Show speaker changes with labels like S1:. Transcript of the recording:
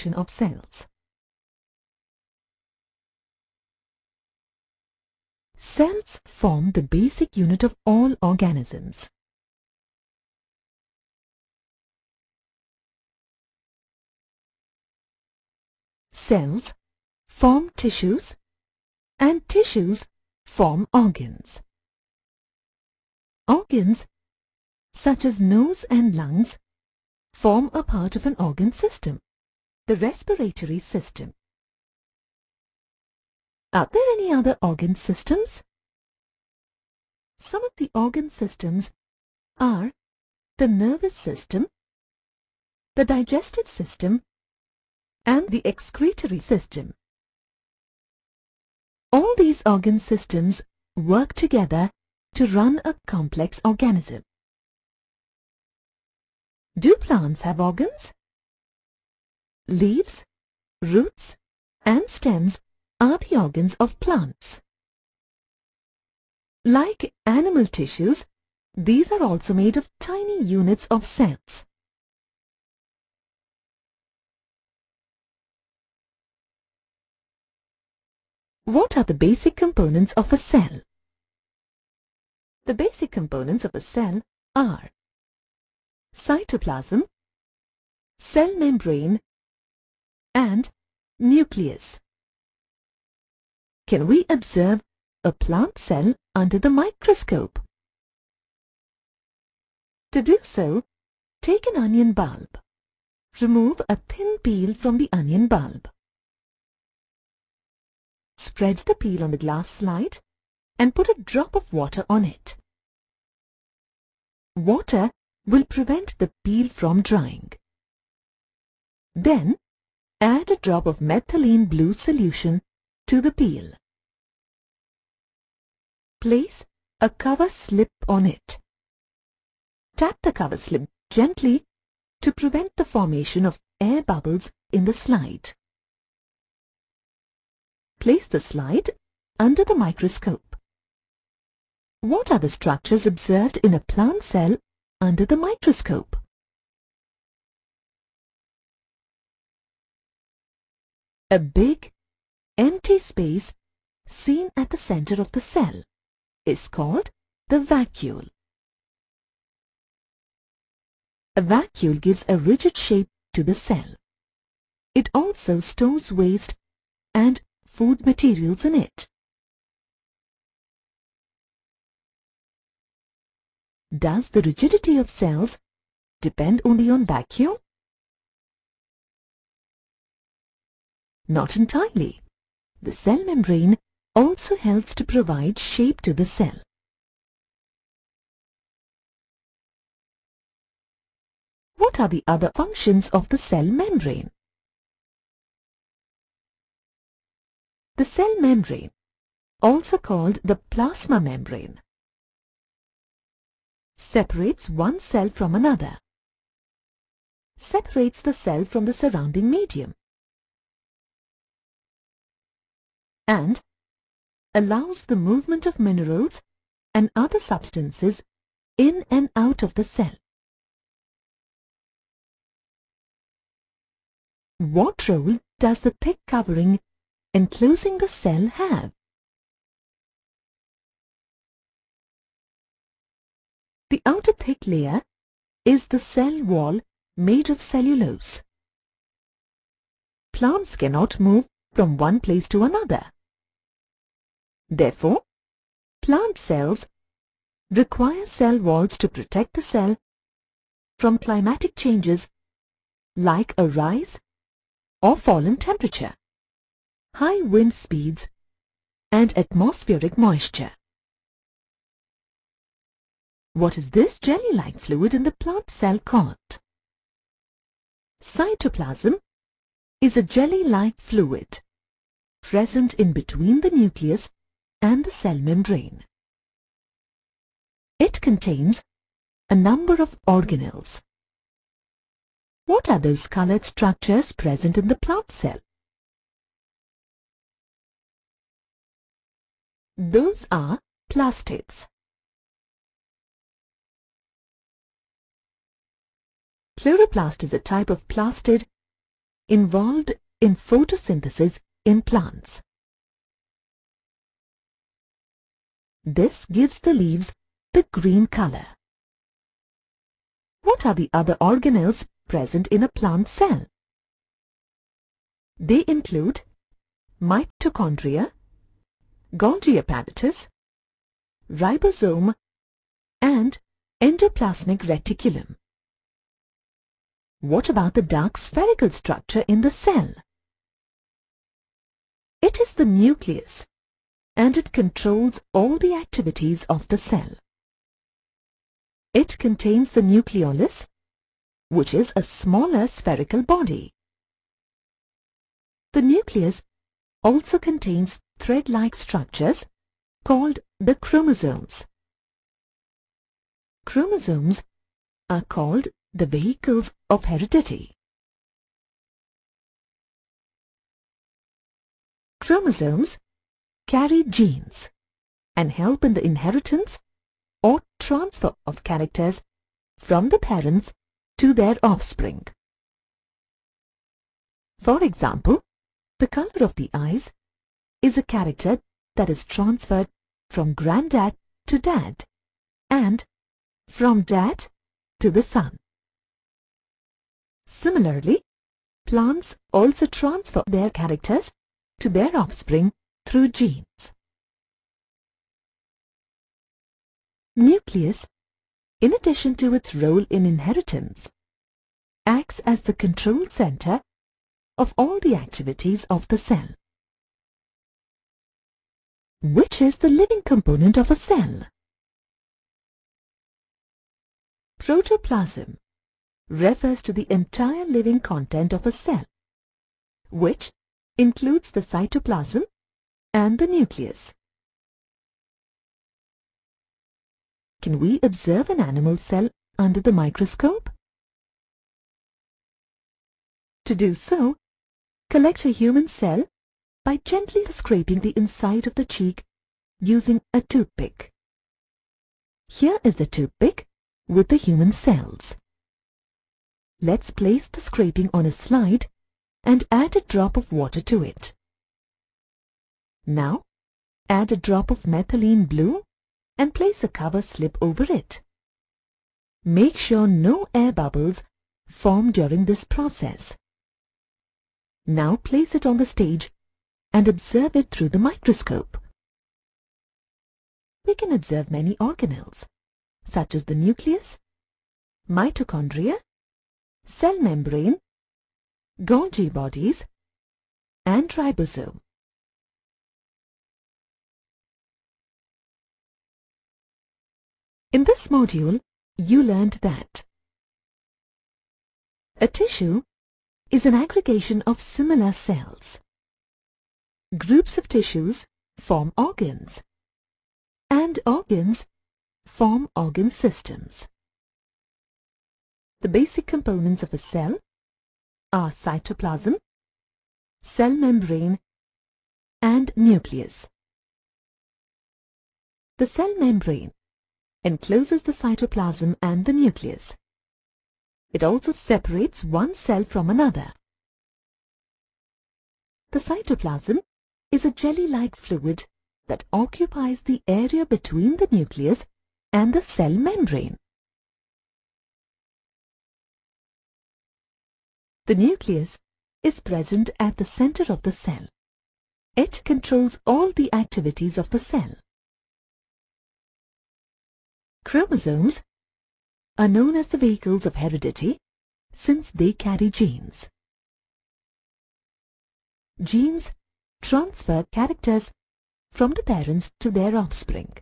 S1: function of cells. Cells form the basic unit of all organisms. Cells form tissues, and tissues form organs. Organs, such as nose and lungs, form a part of an organ system, the respiratory system. Are there any other organ systems? Some of the organ systems are the nervous system, the digestive system, and the excretory system. All these organ systems work together to run a complex organism. Do plants have organs? Leaves, roots, and stems are the organs of plants. Like animal tissues, these are also made of tiny units of cells. What are the basic components of a cell? The basic components of a cell are cytoplasm, cell membrane, and nucleus. Can we observe a plant cell under the microscope? To do so, take an onion bulb. Remove a thin peel from the onion bulb. Spread the peel on the glass slide and put a drop of water on it. Water will prevent the peel from drying. Then, add a drop of methylene blue solution to the peel. Place a cover slip on it. Tap the cover slip gently to prevent the formation of air bubbles in the slide. Place the slide under the microscope. What are the structures observed in a plant cell under the microscope? A big, empty space seen at the center of the cell is called the vacuole. A vacuole gives a rigid shape to the cell. It also stores waste and food materials in it. Does the rigidity of cells depend only on vacuole? Not entirely. The cell membrane also helps to provide shape to the cell. What are the other functions of the cell membrane? The cell membrane, also called the plasma membrane, separates one cell from another, separates the cell from the surrounding medium, and allows the movement of minerals and other substances in and out of the cell. What role does the thick covering enclosing the cell have? The outer thick layer is the cell wall made of cellulose. Plants cannot move from one place to another. Therefore, plant cells require cell walls to protect the cell from climatic changes like a rise or fall in temperature, high wind speeds, and atmospheric moisture. What is this jelly-like fluid in the plant cell called? Cytoplasm is a jelly-like fluid present in between the nucleus and the cell membrane. It contains a number of organelles. What are those colored structures present in the plant cell? Those are plastids. Chloroplast is a type of plastid involved in photosynthesis in plants. This gives the leaves the green color. What are the other organelles present in a plant cell? They include mitochondria, Golgi apparatus, ribosome, and endoplasmic reticulum. What about the dark spherical structure in the cell? It is the nucleus, and it controls all the activities of the cell. It contains the nucleolus, which is a smaller spherical body. The nucleus also contains thread-like structures called the chromosomes. Chromosomes are called the vehicles of heredity. Chromosomes carry genes and help in the inheritance or transfer of characters from the parents to their offspring. For example, the color of the eyes is a character that is transferred from granddad to dad and from dad to the son. Similarly, plants also transfer their characters to their offspring through genes. Nucleus, in addition to its role in inheritance, acts as the control center of all the activities of the cell. Which is the living component of a cell? Protoplasm refers to the entire living content of a cell, which includes the cytoplasm and the nucleus. Can we observe an animal cell under the microscope? To do so, collect a human cell by gently scraping the inside of the cheek using a toothpick. Here is the toothpick with the human cells. Let's place the scraping on a slide and add a drop of water to it. Now, add a drop of methylene blue and place a cover slip over it. Make sure no air bubbles form during this process. Now place it on the stage and observe it through the microscope. We can observe many organelles, such as the nucleus, mitochondria, cell membrane, Golgi bodies, and ribosome. In this module, you learned that a tissue is an aggregation of similar cells. Groups of tissues form organs, and organs form organ systems. The basic components of a cell are cytoplasm, cell membrane, and nucleus. The cell membrane encloses the cytoplasm and the nucleus. It also separates one cell from another. The cytoplasm is a jelly-like fluid that occupies the area between the nucleus and the cell membrane. The nucleus is present at the center of the cell. It controls all the activities of the cell. Chromosomes are known as the vehicles of heredity since they carry genes. Genes transfer characters from the parents to their offspring.